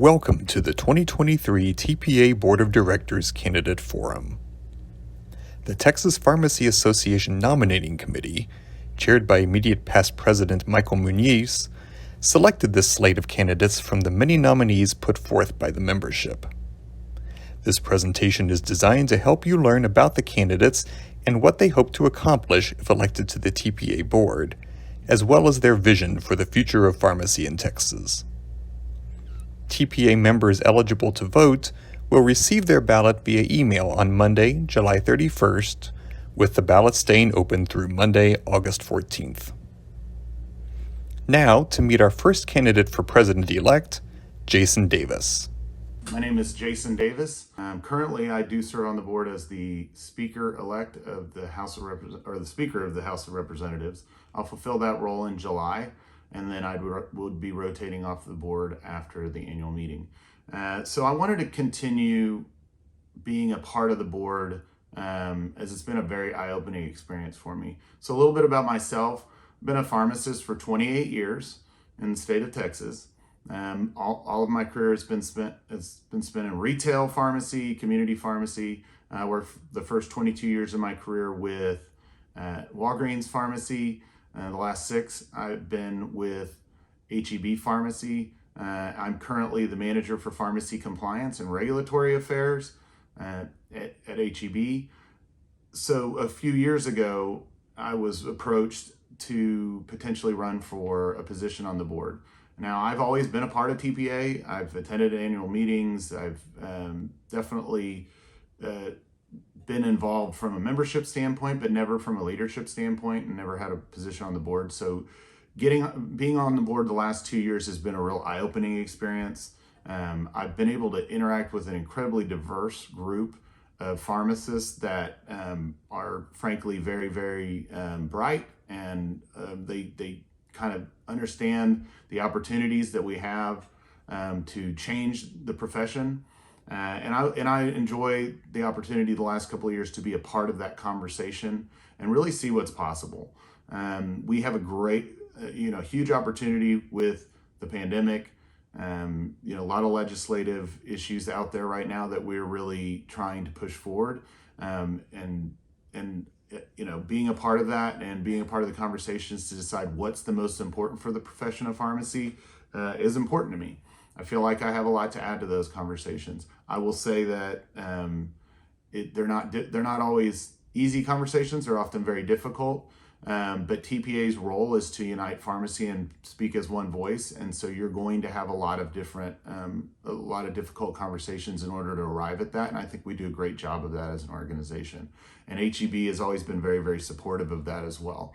Welcome to the 2023 TPA Board of Directors Candidate Forum. The Texas Pharmacy Association Nominating Committee, chaired by immediate past President Michael Muñiz, selected this slate of candidates from the many nominees put forth by the membership. This presentation is designed to help you learn about the candidates and what they hope to accomplish if elected to the TPA board, as well as their vision for the future of pharmacy in Texas. TPA members eligible to vote will receive their ballot via email on Monday, July 31st, with the ballot staying open through Monday, August 14th. Now, to meet our first candidate for president-elect, Jason Davis. My name is Jason Davis. Currently, I do serve on the board as the Speaker-elect of the House of the Speaker of the House of Representatives. I'll fulfill that role in July, and then I would be rotating off the board after the annual meeting. So I wanted to continue being a part of the board as it's been a very eye-opening experience for me. So a little bit about myself. I've been a pharmacist for 28 years in the state of Texas. All of my career has been spent in retail pharmacy, community pharmacy. I worked the first 22 years of my career with Walgreens Pharmacy. The last 6 I've been with HEB Pharmacy. I'm currently the manager for pharmacy compliance and regulatory affairs at HEB. So a few years ago, I was approached to potentially run for a position on the board. Now, I've always been a part of TPA. I've attended annual meetings. I've definitely been involved from a membership standpoint, but never from a leadership standpoint, and never had a position on the board. So being on the board the last 2 years has been a real eye-opening experience. I've been able to interact with an incredibly diverse group of pharmacists that are frankly very, very bright, and they kind of understand the opportunities that we have to change the profession. And I enjoy the opportunity the last couple of years to be a part of that conversation and really see what's possible. We have a great, huge opportunity with the pandemic. A lot of legislative issues out there right now that we're really trying to push forward. Being a part of that and being a part of the conversations to decide what's the most important for the profession of pharmacy is important to me. I feel like I have a lot to add to those conversations. I will say that they're not always easy conversations. They're often very difficult. But TPA's role is to unite pharmacy and speak as one voice, and so you're going to have a lot of difficult conversations in order to arrive at that. And I think we do a great job of that as an organization. And HEB has always been very, very supportive of that as well.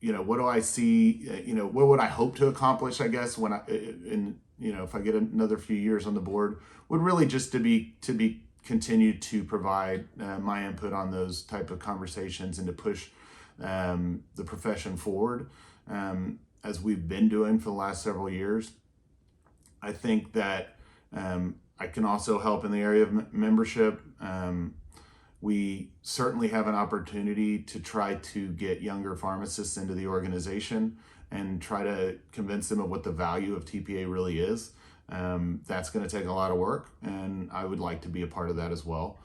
What do I see? What would I hope to accomplish? I guess if I get another few years on the board, would really just to continue to provide my input on those type of conversations and to push the profession forward as we've been doing for the last several years. I think that I can also help in the area of membership. We certainly have an opportunity to try to get younger pharmacists into the organization and try to convince them of what the value of TPA really is. That's going to take a lot of work, and I would like to be a part of that as well.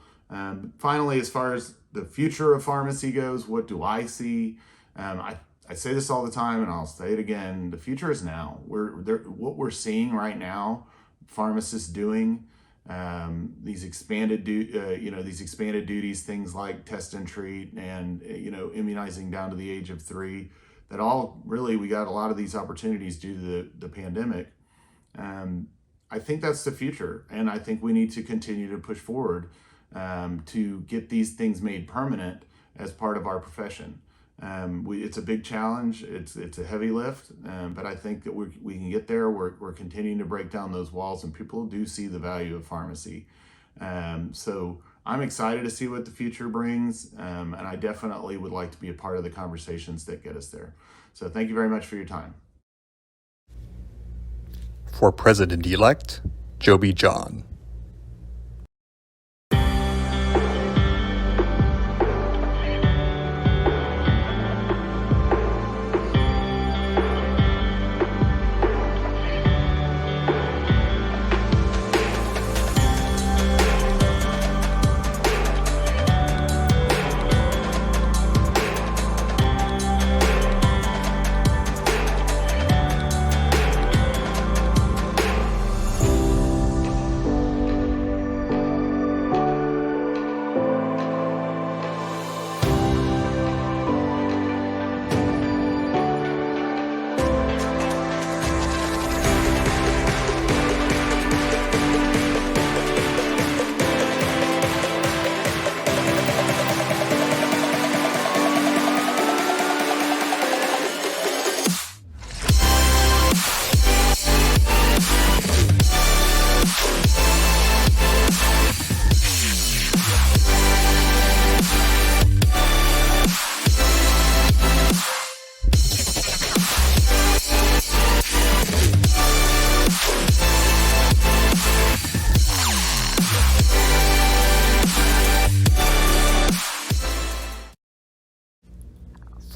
Finally, as far as the future of pharmacy goes, what do I see? I say this all the time, and I'll say it again. The future is now. What we're seeing right now, pharmacists doing these expanded duties, things like test and treat, and immunizing down to the age of 3. That all really, we got a lot of these opportunities due to the pandemic. I think that's the future, and I think we need to continue to push forward to get these things made permanent as part of our profession. It's a big challenge. It's a heavy lift, but I think that we can get there. We're continuing to break down those walls, and people do see the value of pharmacy. So I'm excited to see what the future brings, and I definitely would like to be a part of the conversations that get us there. So thank you very much for your time. For President-elect, Jobby John.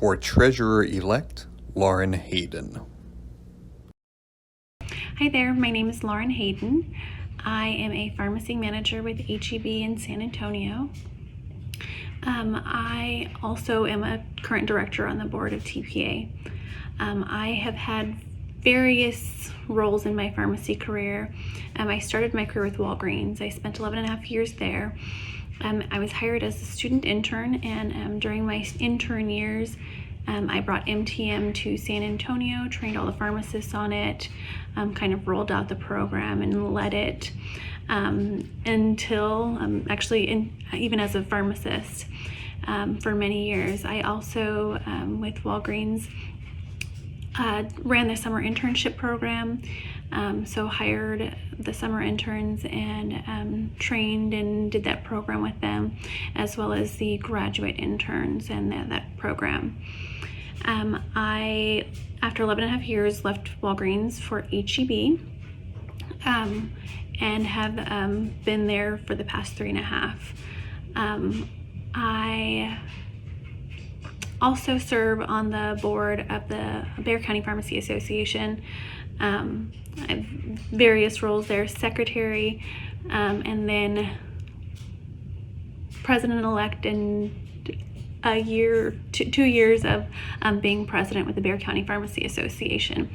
For Treasurer-elect, Lauren Hayden. Hi there, my name is Lauren Hayden. I am a pharmacy manager with HEB in San Antonio. I also am a current director on the board of TPA. I have had various roles in my pharmacy career. I started my career with Walgreens. I spent 11 and a half years there. I was hired as a student intern, and during my intern years, I brought MTM to San Antonio, trained all the pharmacists on it, kind of rolled out the program and led it until even as a pharmacist for many years. I also, with Walgreens, ran the summer internship program, so hired the summer interns and trained and did that program with them, as well as the graduate interns and that program. I, after 11 and a half years, left Walgreens for HEB and have been there for the past 3.5. I also serve on the board of the Bexar County Pharmacy Association. I have various roles there, secretary, and then president-elect, and a year, 2 years of being president with the Bexar County Pharmacy Association.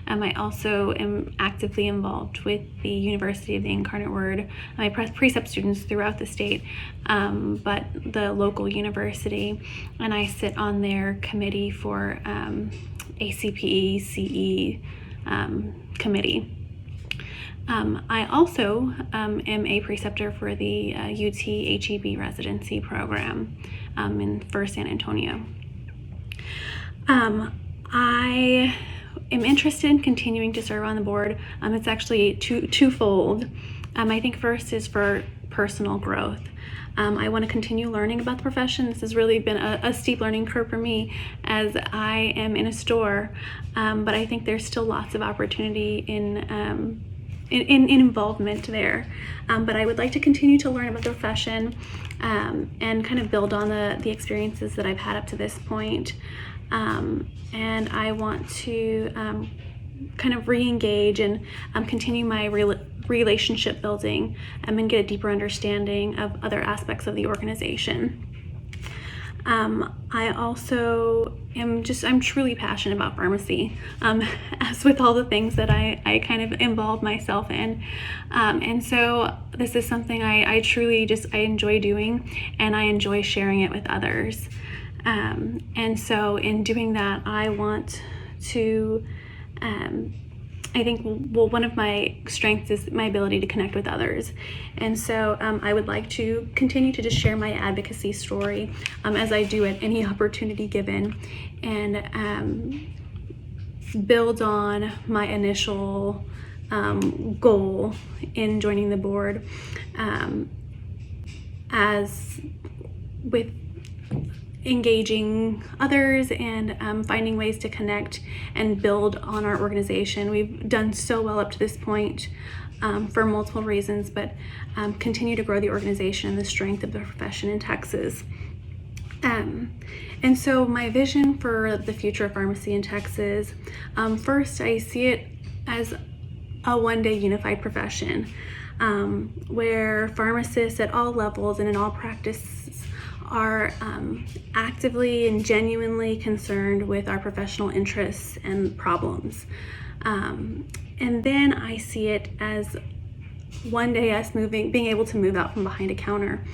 I also am actively involved with the University of the Incarnate Word. I precept students throughout the state, but the local university, and I sit on their committee for ACPE, CE committee. I also am a preceptor for the UT HEB residency program for San Antonio. I am interested in continuing to serve on the board. It's actually twofold. I think first is for personal growth. I want to continue learning about the profession. This has really been a steep learning curve for me as I am in a store, but I think there's still lots of opportunity in involvement there. But I would like to continue to learn about the profession and kind of build on the experiences that I've had up to this point. And I want to kind of re-engage and continue my relationship building and get a deeper understanding of other aspects of the organization. I also I'm truly passionate about pharmacy, as with all the things that I kind of involve myself in. And so this is something I truly I enjoy doing, and I enjoy sharing it with others. And so in doing that, I want to, I think, one of my strengths is my ability to connect with others. And so I would like to continue to just share my advocacy story as I do at any opportunity given, and build on my initial goal in joining the board, as with engaging others and finding ways to connect and build on our organization. We've done so well up to this point for multiple reasons, but continue to grow the organization and the strength of the profession in Texas. And so my vision for the future of pharmacy in Texas, first, I see it as a one-day unified profession, where pharmacists at all levels and in all practices are actively and genuinely concerned with our professional interests and problems. And then I see it as one day us being able to move out from behind a counter,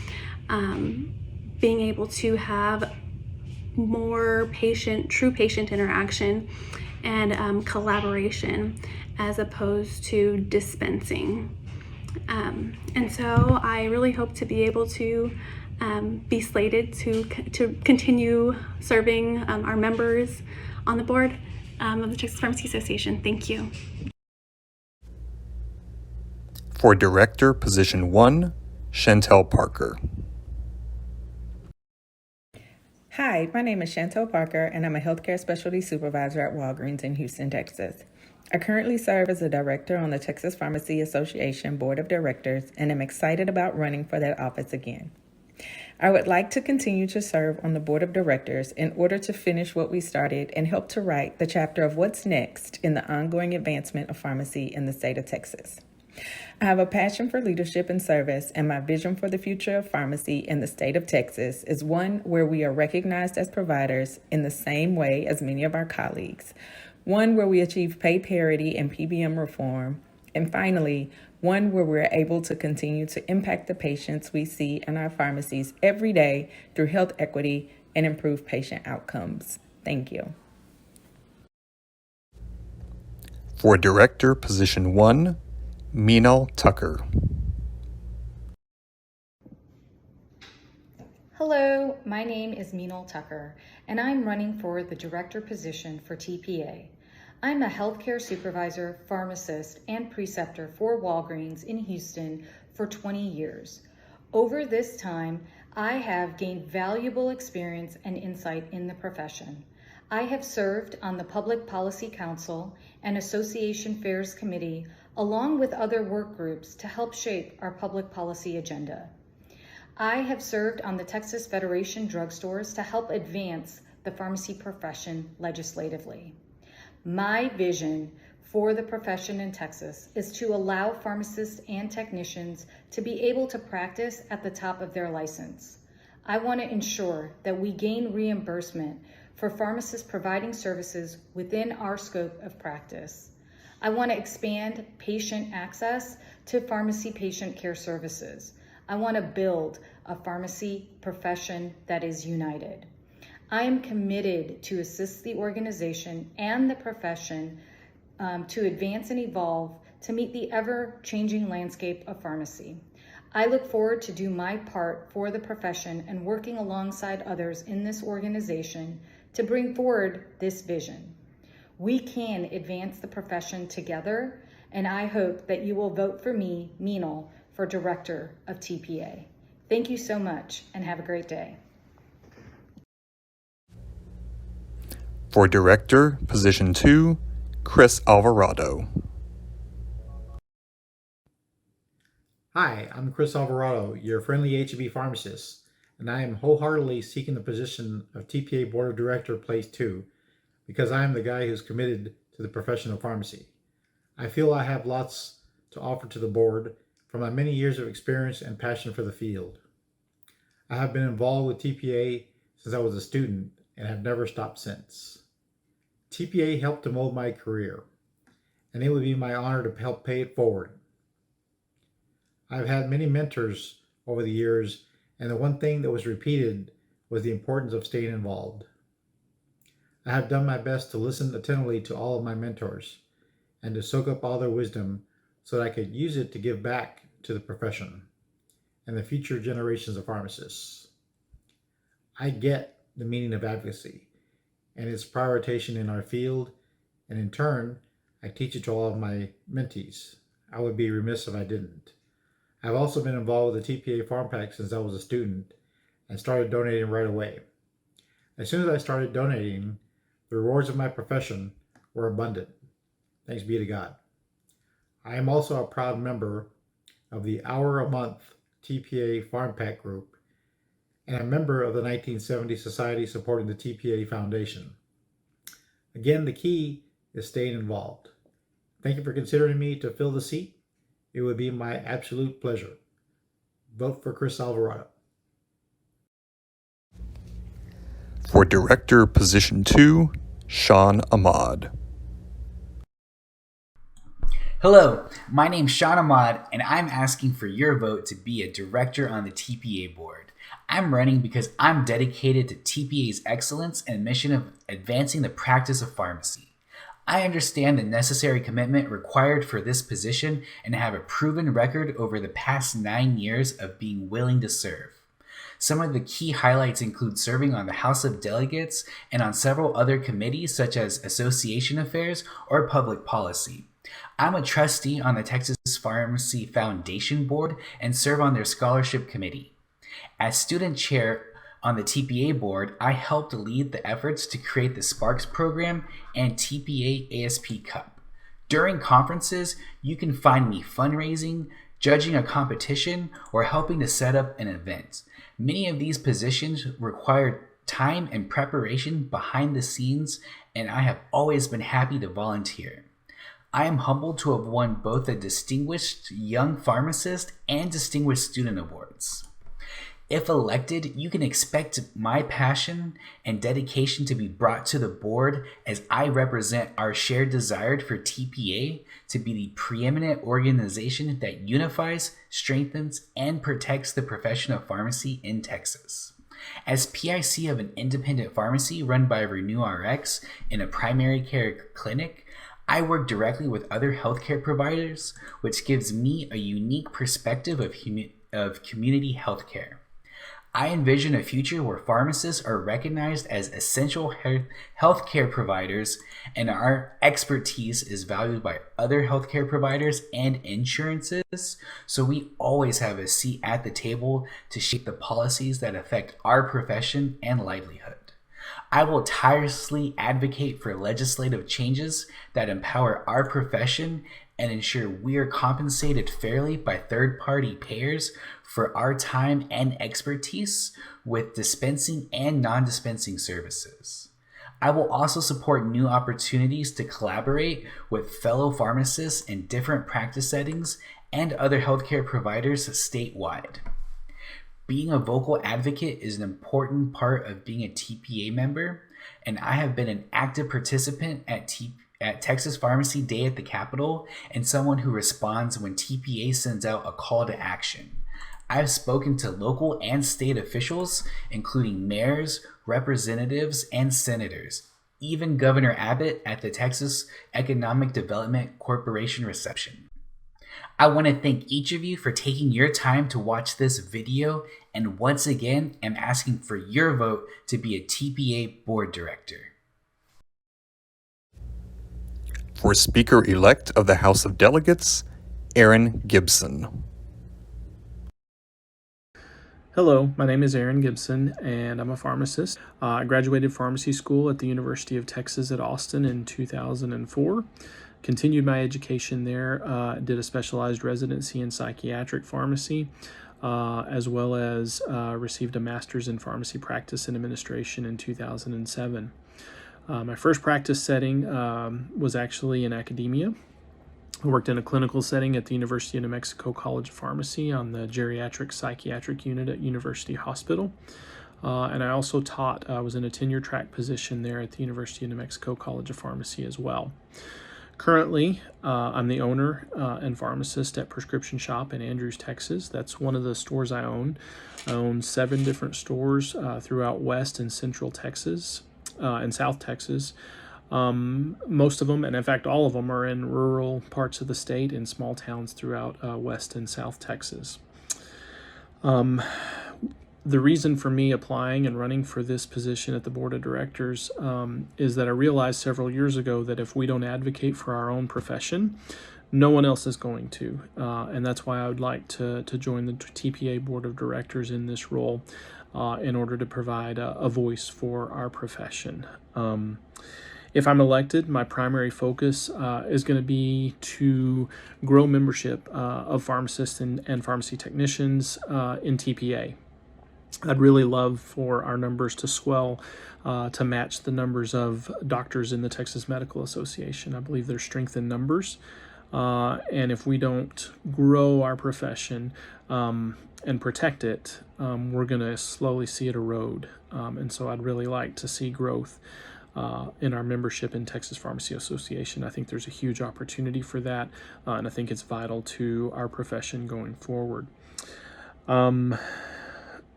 being able to have more true patient interaction and collaboration, as opposed to dispensing. And so I really hope to be able to be slated to continue serving our members on the board of the Texas Pharmacy Association. Thank you. For Director, Position 1, Chantelle Parker. Hi, my name is Chantelle Parker, and I'm a healthcare specialty supervisor at Walgreens in Houston, Texas. I currently serve as a director on the Texas Pharmacy Association Board of Directors, and am excited about running for that office again. I would like to continue to serve on the board of directors in order to finish what we started and help to write the chapter of what's next in the ongoing advancement of pharmacy in the state of Texas. I have a passion for leadership and service, and my vision for the future of pharmacy in the state of Texas is one where we are recognized as providers in the same way as many of our colleagues, one where we achieve pay parity and PBM reform, and finally, one where we're able to continue to impact the patients we see in our pharmacies every day through health equity and improve patient outcomes. Thank you. For Director, Position 1, Minal Thakkar. Hello, my name is Minal Thakkar, and I'm running for the director position for TPA. I'm a healthcare supervisor, pharmacist, and preceptor for Walgreens in Houston for 20 years. Over this time, I have gained valuable experience and insight in the profession. I have served on the Public Policy Council and Association Fairs Committee, along with other work groups to help shape our public policy agenda. I have served on the Texas Federation Drugstores to help advance the pharmacy profession legislatively. My vision for the profession in Texas is to allow pharmacists and technicians to be able to practice at the top of their license. I want to ensure that we gain reimbursement for pharmacists providing services within our scope of practice. I want to expand patient access to pharmacy patient care services. I want to build a pharmacy profession that is united. I am committed to assist the organization and the profession to advance and evolve to meet the ever-changing landscape of pharmacy. I look forward to do my part for the profession and working alongside others in this organization to bring forward this vision. We can advance the profession together, and I hope that you will vote for me, Minal, for Director of TPA. Thank you so much, and have a great day. For Director, Position 2, Chris Alvarado. Hi, I'm Chris Alvarado, your friendly HEB pharmacist, and I am wholeheartedly seeking the position of TPA Board of Director Place 2 because I am the guy who's committed to the profession of pharmacy. I feel I have lots to offer to the board from my many years of experience and passion for the field. I have been involved with TPA since I was a student and have never stopped since. TPA helped to mold my career, and it would be my honor to help pay it forward. I've had many mentors over the years, and the one thing that was repeated was the importance of staying involved. I have done my best to listen attentively to all of my mentors and to soak up all their wisdom so that I could use it to give back to the profession and the future generations of pharmacists. I get the meaning of advocacy and its prioritization in our field, and in turn, I teach it to all of my mentees. I would be remiss if I didn't. I've also been involved with the TPA Farm Pack since I was a student and started donating right away. As soon as I started donating, the rewards of my profession were abundant. Thanks be to God. I am also a proud member of the Hour a Month TPA Farm Pack group and a member of the 1970 Society supporting the TPA Foundation. Again, the key is staying involved. Thank you for considering me to fill the seat. It would be my absolute pleasure. Vote for Chris Alvarado. For Director, Position 2, Shawn Ahmad. Hello, my name's Shawn Ahmad, and I'm asking for your vote to be a director on the TPA board. I'm running because I'm dedicated to TPA's excellence and mission of advancing the practice of pharmacy. I understand the necessary commitment required for this position and have a proven record over the past 9 years of being willing to serve. Some of the key highlights include serving on the House of Delegates and on several other committees such as Association Affairs or Public Policy. I'm a trustee on the Texas Pharmacy Foundation Board and serve on their scholarship committee. As student chair on the TPA board, I helped lead the efforts to create the Sparks program and TPA ASP Cup. During conferences, you can find me fundraising, judging a competition, or helping to set up an event. Many of these positions require time and preparation behind the scenes, and I have always been happy to volunteer. I am humbled to have won both the Distinguished Young Pharmacist and Distinguished Student Awards. If elected, you can expect my passion and dedication to be brought to the board as I represent our shared desire for TPA to be the preeminent organization that unifies, strengthens, and protects the profession of pharmacy in Texas. As PIC of an independent pharmacy run by RenewRx in a primary care clinic, I work directly with other healthcare providers, which gives me a unique perspective of community healthcare. I envision a future where pharmacists are recognized as essential healthcare providers, and our expertise is valued by other healthcare providers and insurances, so we always have a seat at the table to shape the policies that affect our profession and livelihood. I will tirelessly advocate for legislative changes that empower our profession and ensure we are compensated fairly by third-party payers for our time and expertise with dispensing and non-dispensing services. I will also support new opportunities to collaborate with fellow pharmacists in different practice settings and other healthcare providers statewide. Being a vocal advocate is an important part of being a TPA member, and I have been an active participant at Texas Pharmacy Day at the Capitol and someone who responds when TPA sends out a call to action. I've spoken to local and state officials, including mayors, representatives, and senators, even Governor Abbott at the Texas Economic Development Corporation reception. I want to thank each of you for taking your time to watch this video, and once again, am asking for your vote to be a TPA board director. For Speaker-elect of the House of Delegates, Aaron Gibson. Hello, my name is Aaron Gibson, and I'm a pharmacist. I graduated pharmacy school at the University of Texas at Austin in 2004. Continued my education there, did a specialized residency in psychiatric pharmacy, as well as received a master's in pharmacy practice and administration in 2007. My first practice setting was actually in academia. I worked in a clinical setting at the University of New Mexico College of Pharmacy on the geriatric psychiatric unit at University Hospital. And I also taught, I was in a tenure track position there at the University of New Mexico College of Pharmacy as well. Currently, I'm the owner and pharmacist at Prescription Shop in Andrews, Texas. That's one of the stores I own. I own 7 different stores throughout West and Central Texas and South Texas. Most of them, and in fact all of them, are in rural parts of the state in small towns throughout West and South Texas. The reason for me applying and running for this position at the board of directors is that I realized several years ago that if we don't advocate for our own profession, no one else is going to. And that's why I would like to join the TPA board of directors in this role in order to provide a voice for our profession. If I'm elected, my primary focus is going to be to grow membership of pharmacists and pharmacy technicians in TPA. I'd really love for our numbers to swell to match the numbers of doctors in the Texas Medical Association. I believe there's strength in numbers, and if we don't grow our profession and protect it, we're going to slowly see it erode. And so I'd really like to see growth in our membership in Texas Pharmacy Association. I think there's a huge opportunity for that, and I think it's vital to our profession going forward.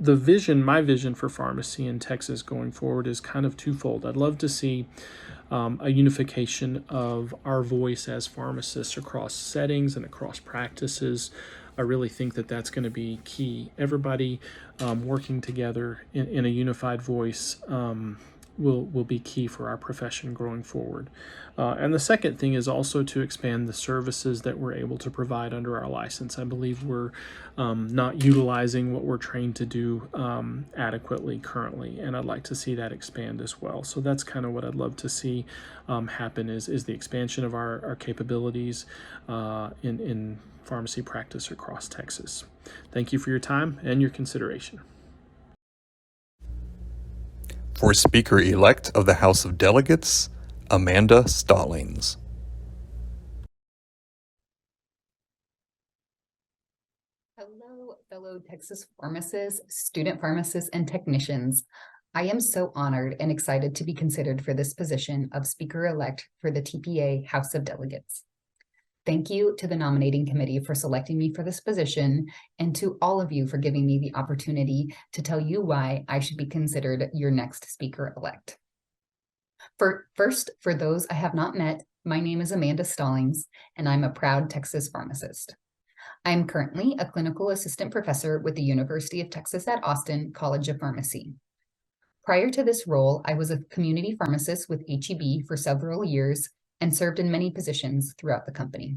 My vision for pharmacy in Texas going forward is kind of twofold. I'd love to see a unification of our voice as pharmacists across settings and across practices. I really think that that's going to be key. Everybody working together in a unified voice will be key for our profession going forward. And the second thing is also to expand the services that we're able to provide under our license. I believe we're not utilizing what we're trained to do adequately currently, and I'd like to see that expand as well. So that's kind of what I'd love to see happen is the expansion of our capabilities in pharmacy practice across Texas. Thank you for your time and your consideration. For Speaker-elect of the House of Delegates, Amanda Stallings. Hello, fellow Texas pharmacists, student pharmacists, and technicians. I am so honored and excited to be considered for this position of Speaker-elect for the TPA House of Delegates. Thank you to the nominating committee for selecting me for this position, and to all of you for giving me the opportunity to tell you why I should be considered your next Speaker-elect. First, for those I have not met, my name is Amanda Stallings, and I'm a proud Texas pharmacist. I am currently a clinical assistant professor with the University of Texas at Austin College of Pharmacy. Prior to this role, I was a community pharmacist with HEB for several years and served in many positions throughout the company.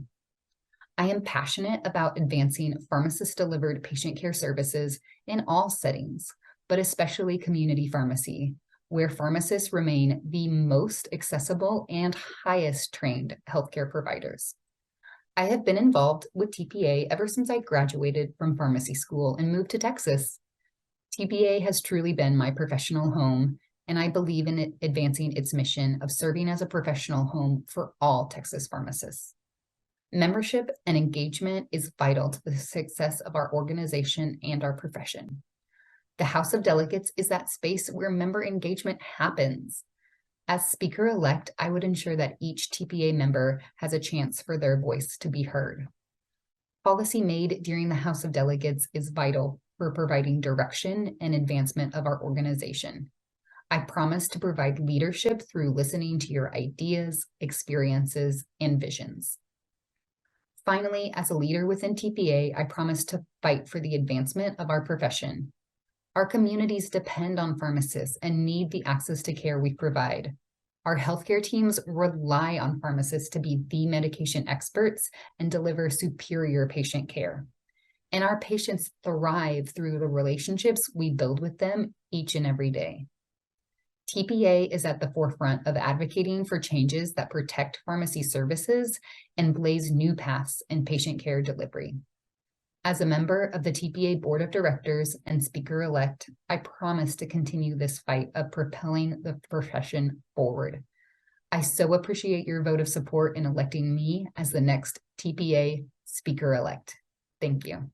I am passionate about advancing pharmacist-delivered patient care services in all settings, but especially community pharmacy, where pharmacists remain the most accessible and highest trained healthcare providers. I have been involved with TPA ever since I graduated from pharmacy school and moved to Texas. TPA has truly been my professional home, and I believe in it advancing its mission of serving as a professional home for all Texas pharmacists. Membership and engagement is vital to the success of our organization and our profession. The House of Delegates is that space where member engagement happens. As Speaker-elect, I would ensure that each TPA member has a chance for their voice to be heard. Policy made during the House of Delegates is vital for providing direction and advancement of our organization. I promise to provide leadership through listening to your ideas, experiences, and visions. Finally, as a leader within TPA, I promise to fight for the advancement of our profession. Our communities depend on pharmacists and need the access to care we provide. Our healthcare teams rely on pharmacists to be the medication experts and deliver superior patient care. And our patients thrive through the relationships we build with them each and every day. TPA is at the forefront of advocating for changes that protect pharmacy services and blaze new paths in patient care delivery. As a member of the TPA Board of Directors and Speaker-elect, I promise to continue this fight of propelling the profession forward. I so appreciate your vote of support in electing me as the next TPA Speaker-elect. Thank you.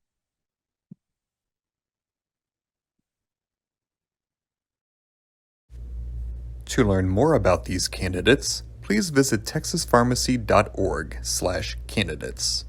To learn more about these candidates, please visit texaspharmacy.org/candidates.